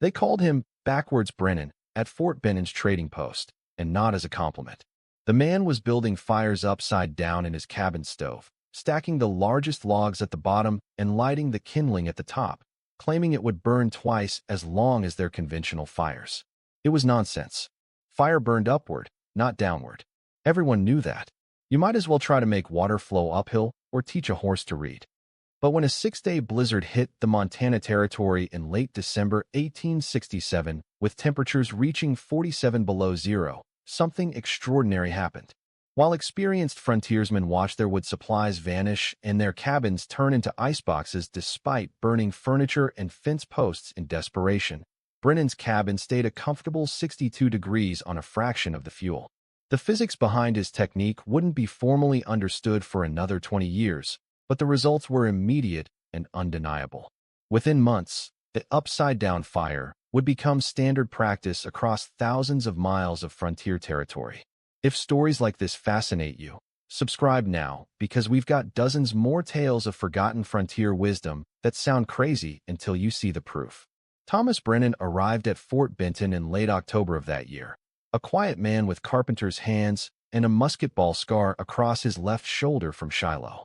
They called him backwards Brennan at Fort Bennan's trading post, and not as a compliment. The man was building fires upside down in his cabin stove, stacking the largest logs at the bottom and lighting the kindling at the top, claiming it would burn twice as long as their conventional fires. It was nonsense. Fire burned upward, not downward. Everyone knew that. You might as well try to make water flow uphill or teach a horse to read. But when a 6-day blizzard hit the Montana Territory in late December 1867, with temperatures reaching 47 below zero, something extraordinary happened. While experienced frontiersmen watched their wood supplies vanish and their cabins turn into iceboxes despite burning furniture and fence posts in desperation, Brennan's cabin stayed a comfortable 62 degrees on a fraction of the fuel. The physics behind his technique wouldn't be formally understood for another 20 years, but the results were immediate and undeniable. Within months, the upside-down fire would become standard practice across thousands of miles of frontier territory. If stories like this fascinate you, subscribe now because we've got dozens more tales of forgotten frontier wisdom that sound crazy until you see the proof. Thomas Brennan arrived at Fort Benton in late October of that year, a quiet man with carpenter's hands and a musketball scar across his left shoulder from Shiloh.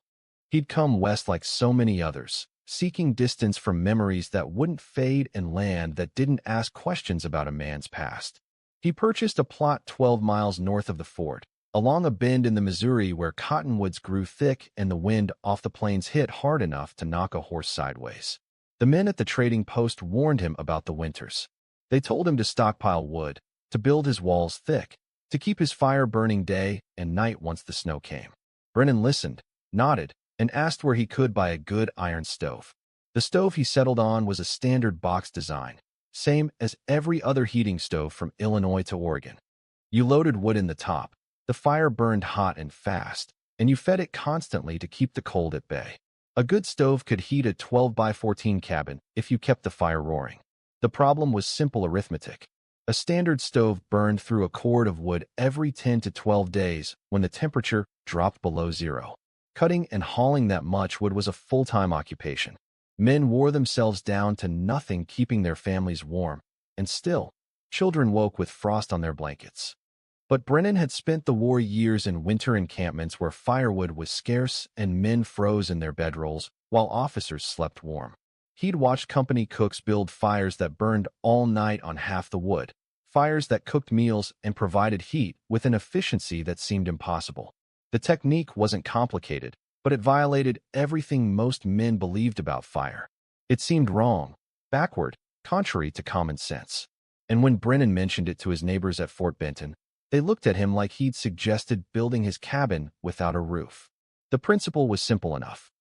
He'd come west like so many others, seeking distance from memories that wouldn't fade and land that didn't ask questions about a man's past. He purchased a plot 12 miles north of the fort, along a bend in the Missouri where cottonwoods grew thick and the wind off the plains hit hard enough to knock a horse sideways. The men at the trading post warned him about the winters. They told him to stockpile wood, to build his walls thick, to keep his fire burning day and night once the snow came. Brennan listened, nodded, and asked where he could buy a good iron stove. The stove he settled on was a standard box design, same as every other heating stove from Illinois to Oregon. You loaded wood in the top, the fire burned hot and fast, and you fed it constantly to keep the cold at bay. A good stove could heat a 12 by 14 cabin if you kept the fire roaring. The problem was simple arithmetic. A standard stove burned through a cord of wood every 10 to 12 days when the temperature dropped below zero. Cutting and hauling that much wood was a full-time occupation. Men wore themselves down to nothing keeping their families warm, and still, children woke with frost on their blankets. But Brennan had spent the war years in winter encampments where firewood was scarce and men froze in their bedrolls while officers slept warm. He'd watched company cooks build fires that burned all night on half the wood, fires that cooked meals and provided heat with an efficiency that seemed impossible. The technique wasn't complicated, but it violated everything most men believed about fire. It seemed wrong, backward, contrary to common sense. And when Brennan mentioned it to his neighbors at Fort Benton, they looked at him like he'd suggested building his cabin without a roof. The principle was simple enough.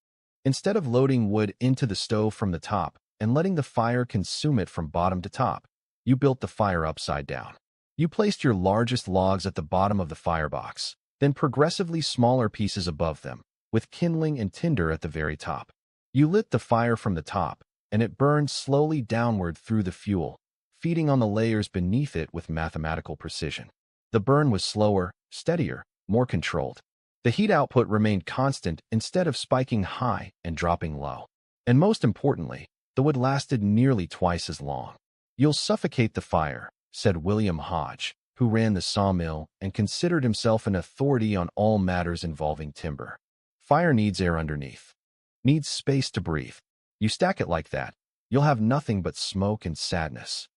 Instead of loading wood into the stove from the top and letting the fire consume it from bottom to top, you built the fire upside down. You placed your largest logs at the bottom of the firebox, then progressively smaller pieces above them, with kindling and tinder at the very top. You lit the fire from the top, and it burned slowly downward through the fuel, feeding on the layers beneath it with mathematical precision. The burn was slower, steadier, more controlled. The heat output remained constant instead of spiking high and dropping low. And most importantly, the wood lasted nearly twice as long. "You'll suffocate the fire," said William Hodge, who ran the sawmill and considered himself an authority on all matters involving timber. "Fire needs air underneath. Needs space to breathe. You stack it like that, you'll have nothing but smoke and sadness."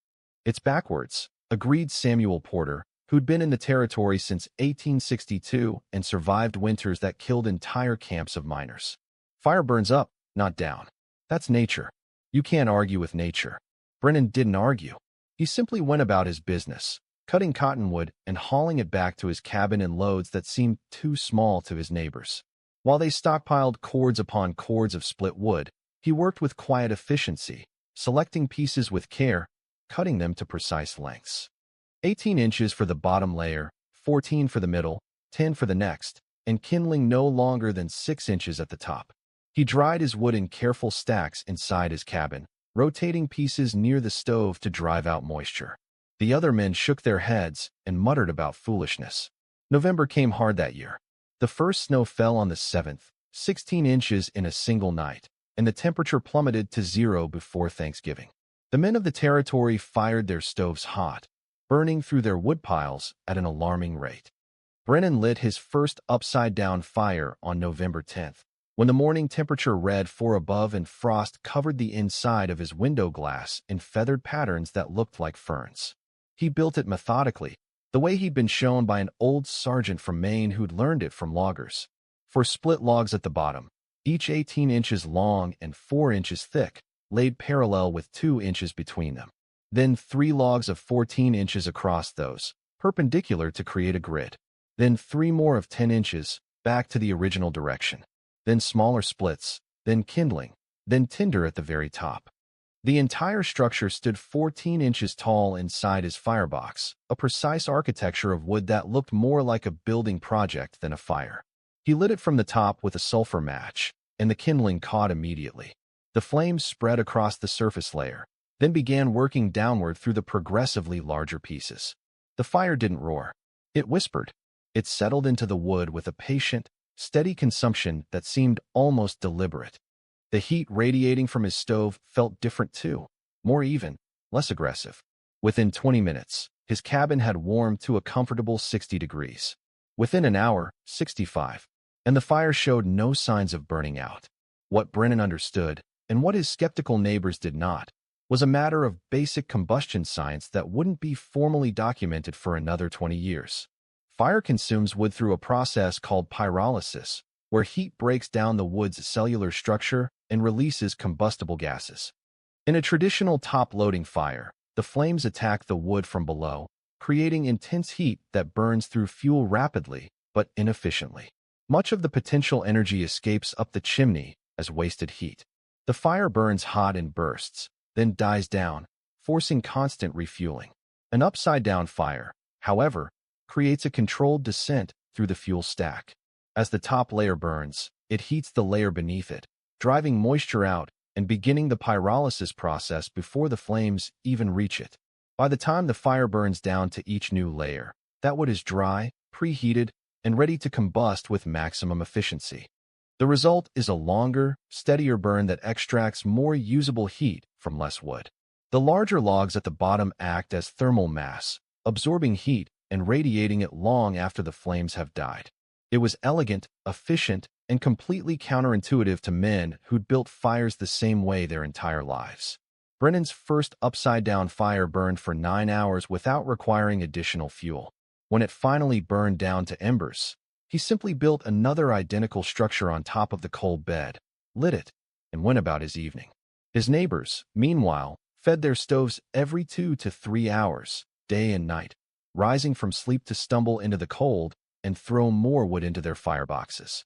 "It's backwards," agreed Samuel Porter, who'd been in the territory since 1862 and survived winters that killed entire camps of miners. "Fire burns up, not down. That's nature. You can't argue with nature." Brennan didn't argue. He simply went about his business, cutting cottonwood and hauling it back to his cabin in loads that seemed too small to his neighbors. While they stockpiled cords upon cords of split wood, he worked with quiet efficiency, selecting pieces with care, cutting them to precise lengths. 18 inches for the bottom layer, 14 for the middle, 10 for the next, and kindling no longer than 6 inches at the top. He dried his wood in careful stacks inside his cabin, rotating pieces near the stove to drive out moisture. The other men shook their heads and muttered about foolishness. November came hard that year. The first snow fell on the 7th, 16 inches in a single night, and the temperature plummeted to zero before Thanksgiving. The men of the territory fired their stoves hot, burning through their wood piles at an alarming rate. Brennan lit his first upside-down fire on November 10th, when the morning temperature read 4 above and frost covered the inside of his window glass in feathered patterns that looked like ferns. He built it methodically, the way he'd been shown by an old sergeant from Maine who'd learned it from loggers. 4 split logs at the bottom, each 18 inches long and 4 inches thick, laid parallel with 2 inches between them. Then 3 logs of 14 inches across those, perpendicular to create a grid. Then 3 more of 10 inches, back to the original direction. Then smaller splits, then kindling, then tinder at the very top. The entire structure stood 14 inches tall inside his firebox, a precise architecture of wood that looked more like a building project than a fire. He lit it from the top with a sulfur match, and the kindling caught immediately. The flames spread across the surface layer, then began working downward through the progressively larger pieces. The fire didn't roar. It whispered. It settled into the wood with a patient, steady consumption that seemed almost deliberate. The heat radiating from his stove felt different too, more even, less aggressive. Within 20 minutes, his cabin had warmed to a comfortable 60 degrees. Within an hour, 65. And the fire showed no signs of burning out. What Brennan understood, and what his skeptical neighbors did not, was a matter of basic combustion science that wouldn't be formally documented for another 20 years. Fire consumes wood through a process called pyrolysis, where heat breaks down the wood's cellular structure and releases combustible gases. In a traditional top-loading fire, the flames attack the wood from below, creating intense heat that burns through fuel rapidly but inefficiently. Much of the potential energy escapes up the chimney as wasted heat. The fire burns hot in bursts, then dies down, forcing constant refueling. An upside-down fire, however, creates a controlled descent through the fuel stack. As the top layer burns, it heats the layer beneath it, driving moisture out and beginning the pyrolysis process before the flames even reach it. By the time the fire burns down to each new layer, that wood is dry, preheated, and ready to combust with maximum efficiency. The result is a longer, steadier burn that extracts more usable heat from less wood. The larger logs at the bottom act as thermal mass, absorbing heat and radiating it long after the flames have died. It was elegant, efficient, and completely counterintuitive to men who'd built fires the same way their entire lives. Brennan's first upside-down fire burned for 9 hours without requiring additional fuel. When it finally burned down to embers, he simply built another identical structure on top of the cold bed, lit it, and went about his evening. His neighbors, meanwhile, fed their stoves every 2 to 3 hours, day and night, rising from sleep to stumble into the cold and throw more wood into their fireboxes.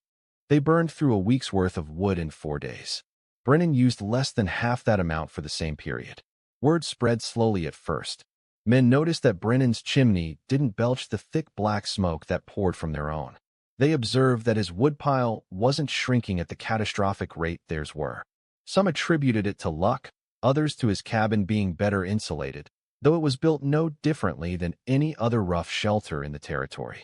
They burned through a week's worth of wood in 4 days. Brennan used less than half that amount for the same period. Word spread slowly at first. Men noticed that Brennan's chimney didn't belch the thick black smoke that poured from their own. They observed that his woodpile wasn't shrinking at the catastrophic rate theirs were. Some attributed it to luck, others to his cabin being better insulated, though it was built no differently than any other rough shelter in the territory.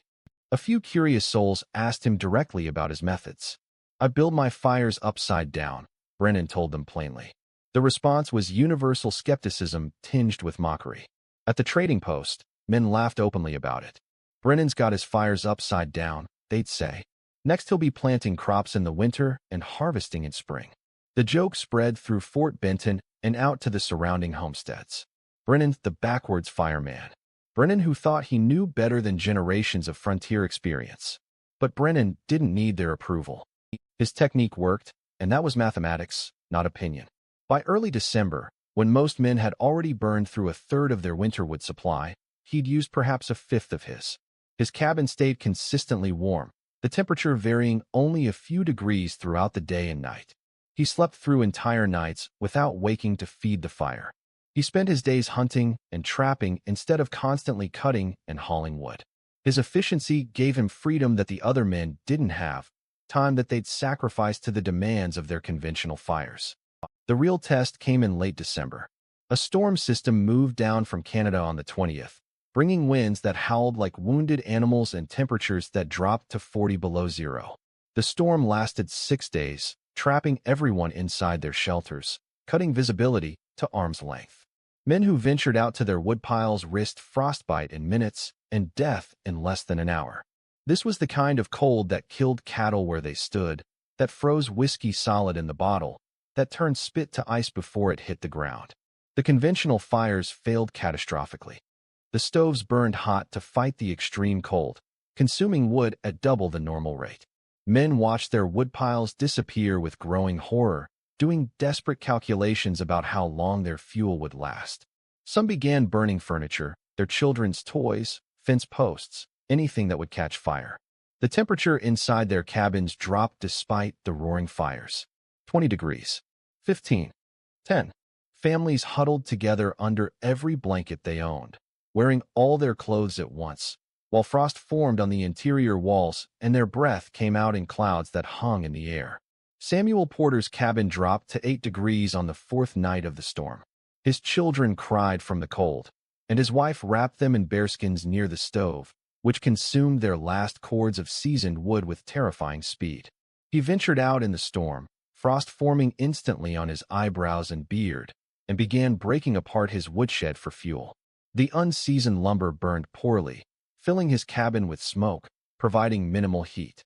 A few curious souls asked him directly about his methods. "I build my fires upside down," Brennan told them plainly. The response was universal skepticism tinged with mockery. At the trading post, men laughed openly about it. "Brennan's got his fires upside down," they'd say. "Next he'll be planting crops in the winter and harvesting in spring." The joke spread through Fort Benton and out to the surrounding homesteads. Brennan, the backwards fireman. Brennan, who thought he knew better than generations of frontier experience. But Brennan didn't need their approval. His technique worked, and that was mathematics, not opinion. By early December, when most men had already burned through a third of their winter wood supply, he'd used perhaps a fifth of his. His cabin stayed consistently warm, the temperature varying only a few degrees throughout the day and night. He slept through entire nights without waking to feed the fire. He spent his days hunting and trapping instead of constantly cutting and hauling wood. His efficiency gave him freedom that the other men didn't have, time that they'd sacrificed to the demands of their conventional fires. The real test came in late December. A storm system moved down from Canada on the 20th, bringing winds that howled like wounded animals and temperatures that dropped to 40 below zero. The storm lasted 6 days, trapping everyone inside their shelters, cutting visibility to arm's length. Men who ventured out to their woodpiles risked frostbite in minutes and death in less than an hour. This was the kind of cold that killed cattle where they stood, that froze whiskey solid in the bottle, that turned spit to ice before it hit the ground. The conventional fires failed catastrophically. The stoves burned hot to fight the extreme cold, consuming wood at double the normal rate. Men watched their woodpiles disappear with growing horror, doing desperate calculations about how long their fuel would last. Some began burning furniture, their children's toys, fence posts, anything that would catch fire. The temperature inside their cabins dropped despite the roaring fires. 20 degrees. 15. 10. Families huddled together under every blanket they owned, wearing all their clothes at once, while frost formed on the interior walls and their breath came out in clouds that hung in the air. Samuel Porter's cabin dropped to 8 degrees on the fourth night of the storm. His children cried from the cold, and his wife wrapped them in bearskins near the stove, which consumed their last cords of seasoned wood with terrifying speed. He ventured out in the storm, frost forming instantly on his eyebrows and beard, and began breaking apart his woodshed for fuel. The unseasoned lumber burned poorly, filling his cabin with smoke, providing minimal heat.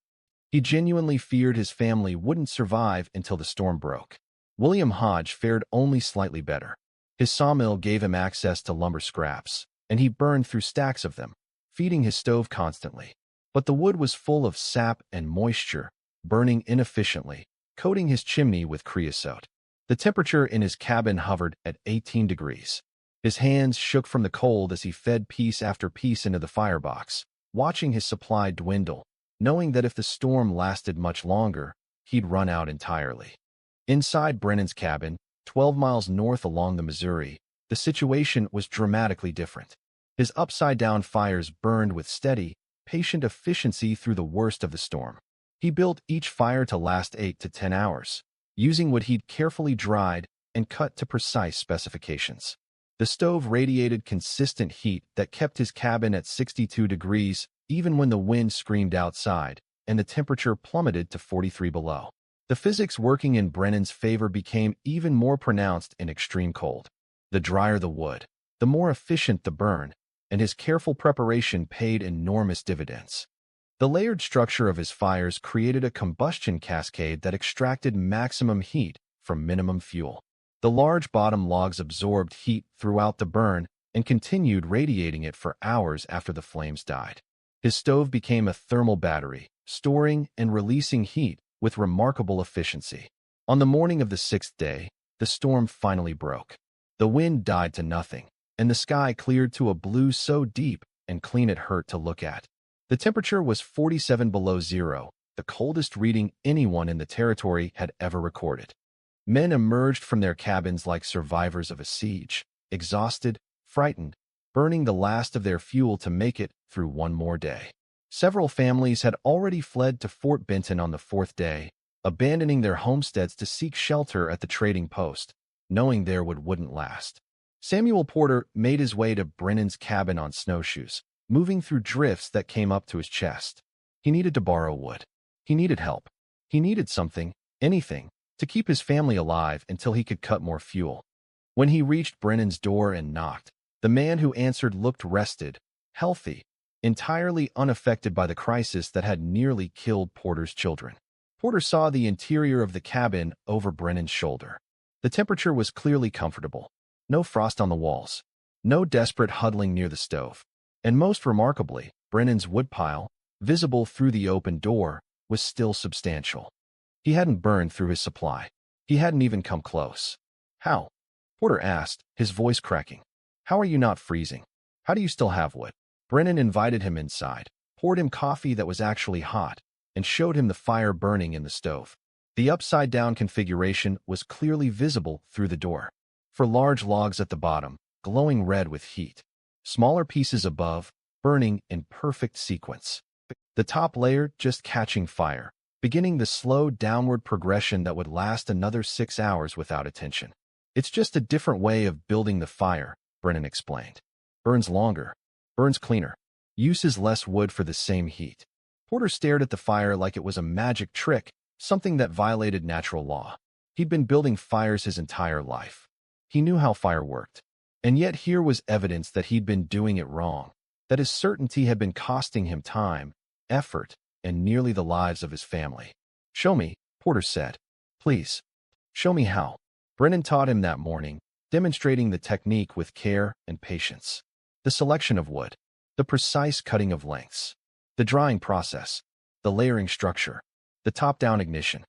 He genuinely feared his family wouldn't survive until the storm broke. William Hodge fared only slightly better. His sawmill gave him access to lumber scraps, and he burned through stacks of them, feeding his stove constantly. But the wood was full of sap and moisture, burning inefficiently, coating his chimney with creosote. The temperature in his cabin hovered at 18 degrees. His hands shook from the cold as he fed piece after piece into the firebox, watching his supply dwindle, knowing that if the storm lasted much longer, he'd run out entirely. Inside Brennan's cabin, 12 miles north along the Missouri, the situation was dramatically different. His upside-down fires burned with steady, patient efficiency through the worst of the storm. He built each fire to last 8 to 10 hours, using what he'd carefully dried and cut to precise specifications. The stove radiated consistent heat that kept his cabin at 62 degrees even when the wind screamed outside and the temperature plummeted to 43 below. The physics working in Brennan's favor became even more pronounced in extreme cold. The drier the wood, the more efficient the burn, and his careful preparation paid enormous dividends. The layered structure of his fires created a combustion cascade that extracted maximum heat from minimum fuel. The large bottom logs absorbed heat throughout the burn and continued radiating it for hours after the flames died. His stove became a thermal battery, storing and releasing heat with remarkable efficiency. On the morning of the 6th day, the storm finally broke. The wind died to nothing, and the sky cleared to a blue so deep and clean it hurt to look at. The temperature was 47 below zero, the coldest reading anyone in the territory had ever recorded. Men emerged from their cabins like survivors of a siege, exhausted, frightened, burning the last of their fuel to make it through one more day. Several families had already fled to Fort Benton on the 4th day, abandoning their homesteads to seek shelter at the trading post, knowing their wood wouldn't last. Samuel Porter made his way to Brennan's cabin on snowshoes, moving through drifts that came up to his chest. He needed to borrow wood. He needed help. He needed something, anything, to keep his family alive until he could cut more fuel. When he reached Brennan's door and knocked, the man who answered looked rested, healthy, entirely unaffected by the crisis that had nearly killed Porter's children. Porter saw the interior of the cabin over Brennan's shoulder. The temperature was clearly comfortable. No frost on the walls. No desperate huddling near the stove. And most remarkably, Brennan's woodpile, visible through the open door, was still substantial. He hadn't burned through his supply. He hadn't even come close. How? Porter asked, his voice cracking. How are you not freezing? How do you still have wood? Brennan invited him inside, poured him coffee that was actually hot, and showed him the fire burning in the stove. The upside-down configuration was clearly visible through the door. For large logs at the bottom, glowing red with heat. Smaller pieces above, burning in perfect sequence. The top layer just catching fire, beginning the slow downward progression that would last another 6 hours without attention. It's just a different way of building the fire, Brennan explained. Burns longer, burns cleaner, uses less wood for the same heat. Porter stared at the fire like it was a magic trick, something that violated natural law. He'd been building fires his entire life. He knew how fire worked. And yet here was evidence that he'd been doing it wrong, that his certainty had been costing him time, effort, and nearly the lives of his family. "Show me," Porter said. "Please, show me how." Brennan taught him that morning, demonstrating the technique with care and patience. The selection of wood, the precise cutting of lengths, the drying process, the layering structure, the top-down ignition.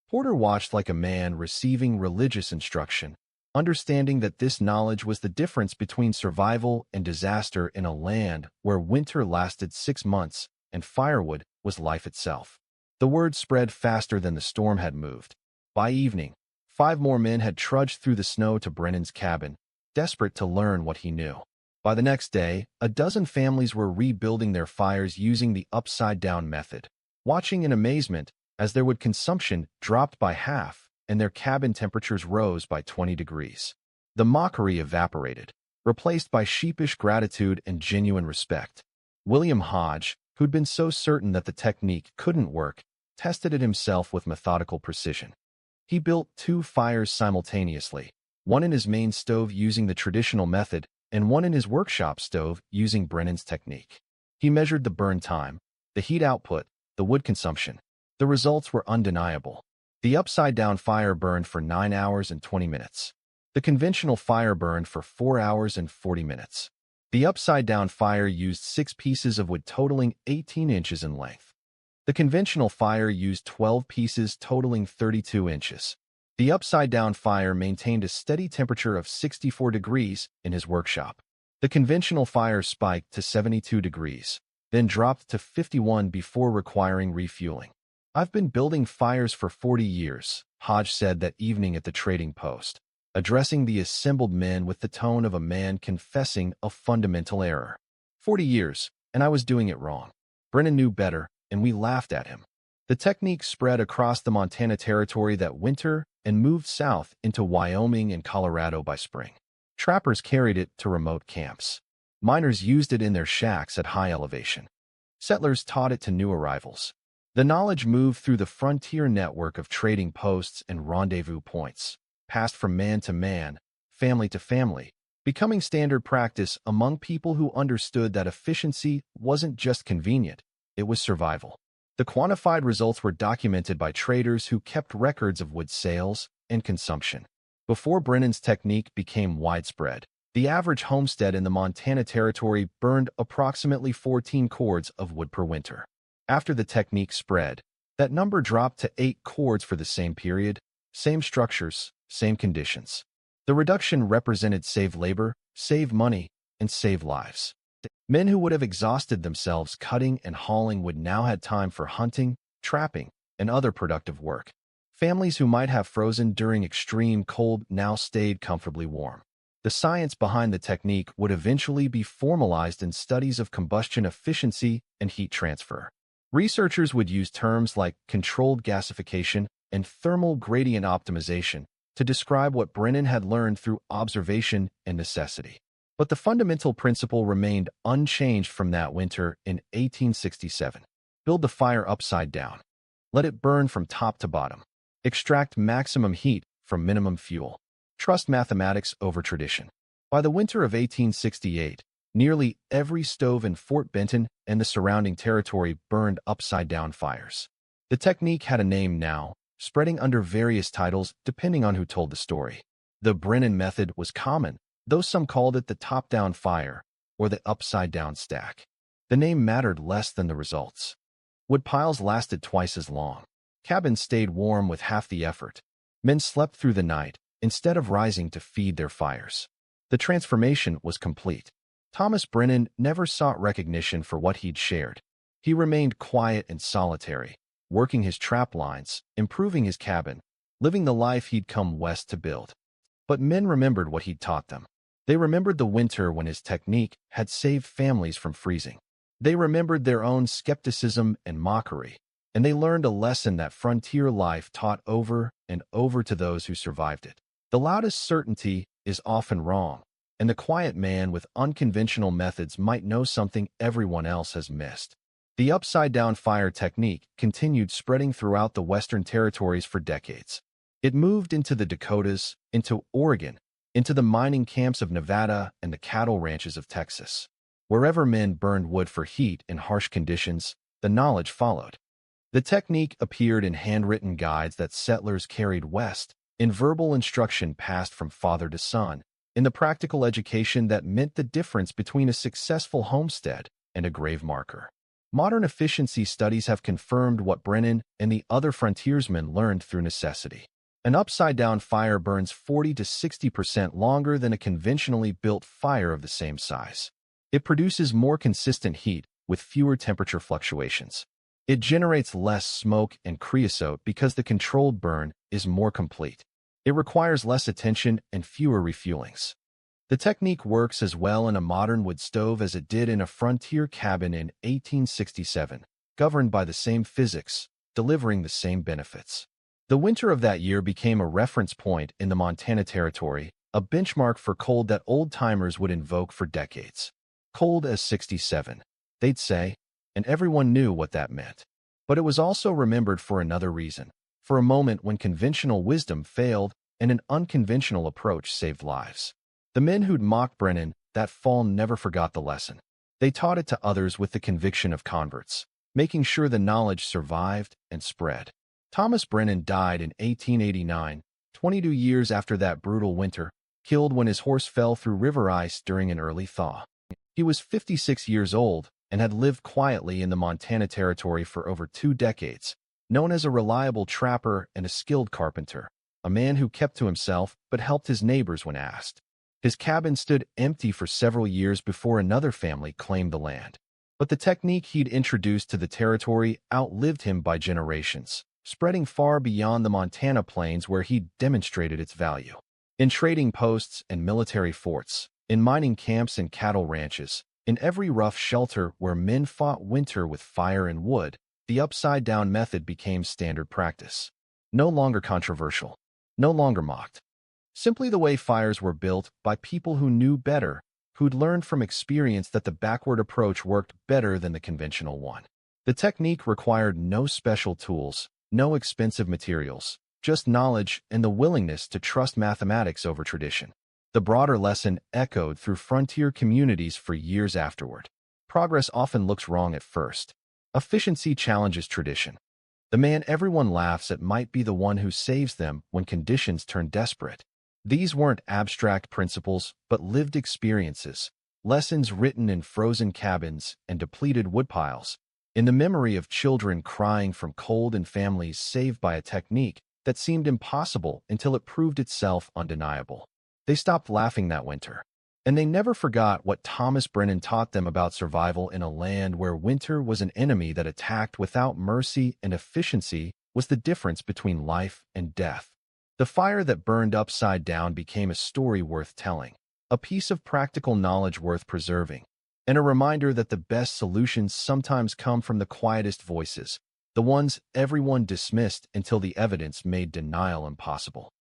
Porter watched like a man receiving religious instruction, understanding that this knowledge was the difference between survival and disaster in a land where winter lasted 6 months and firewood was life itself. The word spread faster than the storm had moved. By evening, 5 more men had trudged through the snow to Brennan's cabin, desperate to learn what he knew. By the next day, a dozen families were rebuilding their fires using the upside-down method, watching in amazement as their wood consumption dropped by half and their cabin temperatures rose by 20 degrees. The mockery evaporated, replaced by sheepish gratitude and genuine respect. William Hodge, who'd been so certain that the technique couldn't work, tested it himself with methodical precision. He built 2 fires simultaneously, one in his main stove using the traditional method and one in his workshop stove using Brennan's technique. He measured the burn time, the heat output, the wood consumption. The results were undeniable. The upside-down fire burned for 9 hours and 20 minutes. The conventional fire burned for 4 hours and 40 minutes. The upside-down fire used 6 pieces of wood totaling 18 inches in length. The conventional fire used 12 pieces totaling 32 inches. The upside-down fire maintained a steady temperature of 64 degrees in his workshop. The conventional fire spiked to 72 degrees, then dropped to 51 before requiring refueling. "I've been building fires for 40 years, Hodge said that evening at the trading post, addressing the assembled men with the tone of a man confessing a fundamental error. 40 years, and I was doing it wrong. Brennan knew better, and we laughed at him. The technique spread across the Montana Territory that winter and moved south into Wyoming and Colorado by spring. Trappers carried it to remote camps. Miners used it in their shacks at high elevation. Settlers taught it to new arrivals. The knowledge moved through the frontier network of trading posts and rendezvous points, passed from man to man, family to family, becoming standard practice among people who understood that efficiency wasn't just convenient, it was survival. The quantified results were documented by traders who kept records of wood sales and consumption. Before Brennan's technique became widespread, the average homestead in the Montana Territory burned approximately 14 cords of wood per winter. After the technique spread, that number dropped to 8 cords for the same period, same structures, same conditions. The reduction represented saved labor, saved money, and saved lives. Men who would have exhausted themselves cutting and hauling would now had time for hunting, trapping, and other productive work. Families who might have frozen during extreme cold now stayed comfortably warm. The science behind the technique would eventually be formalized in studies of combustion efficiency and heat transfer. Researchers would use terms like controlled gasification and thermal gradient optimization to describe what Brennan had learned through observation and necessity. But the fundamental principle remained unchanged from that winter in 1867. Build the fire upside down. Let it burn from top to bottom. Extract maximum heat from minimum fuel. Trust mathematics over tradition. By the winter of 1868, nearly every stove in Fort Benton and the surrounding territory burned upside-down fires. The technique had a name now, spreading under various titles depending on who told the story. The Brennan method was common, though some called it the top-down fire or the upside-down stack. The name mattered less than the results. Wood piles lasted twice as long. Cabins stayed warm with half the effort. Men slept through the night instead of rising to feed their fires. The transformation was complete. Thomas Brennan never sought recognition for what he'd shared. He remained quiet and solitary, working his trap lines, improving his cabin, living the life he'd come west to build. But men remembered what he'd taught them. They remembered the winter when his technique had saved families from freezing. They remembered their own skepticism and mockery, and they learned a lesson that frontier life taught over and over to those who survived it. The loudest certainty is often wrong, and the quiet man with unconventional methods might know something everyone else has missed. The upside-down fire technique continued spreading throughout the Western territories for decades. It moved into the Dakotas, into Oregon, into the mining camps of Nevada and the cattle ranches of Texas. Wherever men burned wood for heat in harsh conditions, the knowledge followed. The technique appeared in handwritten guides that settlers carried west, in verbal instruction passed from father to son, in the practical education that meant the difference between a successful homestead and a grave marker. Modern efficiency studies have confirmed what Brennan and the other frontiersmen learned through necessity. An upside-down fire burns 40 to 60% longer than a conventionally built fire of the same size. It produces more consistent heat with fewer temperature fluctuations. It generates less smoke and creosote because the controlled burn is more complete. It requires less attention and fewer refuelings. The technique works as well in a modern wood stove as it did in a frontier cabin in 1867, governed by the same physics, delivering the same benefits. The winter of that year became a reference point in the Montana Territory, a benchmark for cold that old-timers would invoke for decades. Cold as 67, they'd say, and everyone knew what that meant. But it was also remembered for another reason, for a moment when conventional wisdom failed and an unconventional approach saved lives. The men who'd mocked Brennan that fall never forgot the lesson. They taught it to others with the conviction of converts, making sure the knowledge survived and spread. Thomas Brennan died in 1889, 22 years after that brutal winter, killed when his horse fell through river ice during an early thaw. He was 56 years old and had lived quietly in the Montana Territory for over 2 decades, known as a reliable trapper and a skilled carpenter, a man who kept to himself but helped his neighbors when asked. His cabin stood empty for several years before another family claimed the land. But the technique he'd introduced to the territory outlived him by generations, spreading far beyond the Montana plains where he demonstrated its value. In trading posts and military forts, in mining camps and cattle ranches, in every rough shelter where men fought winter with fire and wood, the upside-down method became standard practice. No longer controversial, no longer mocked. Simply the way fires were built by people who knew better, who'd learned from experience that the backward approach worked better than the conventional one. The technique required no special tools, no expensive materials, just knowledge and the willingness to trust mathematics over tradition. The broader lesson echoed through frontier communities for years afterward. Progress often looks wrong at first. Efficiency challenges tradition. The man everyone laughs at might be the one who saves them when conditions turn desperate. These weren't abstract principles, but lived experiences, lessons written in frozen cabins and depleted woodpiles, in the memory of children crying from cold and families saved by a technique that seemed impossible until it proved itself undeniable. They stopped laughing that winter, and they never forgot what Thomas Brennan taught them about survival in a land where winter was an enemy that attacked without mercy and efficiency was the difference between life and death. The fire that burned upside down became a story worth telling, a piece of practical knowledge worth preserving, and a reminder that the best solutions sometimes come from the quietest voices, the ones everyone dismissed until the evidence made denial impossible.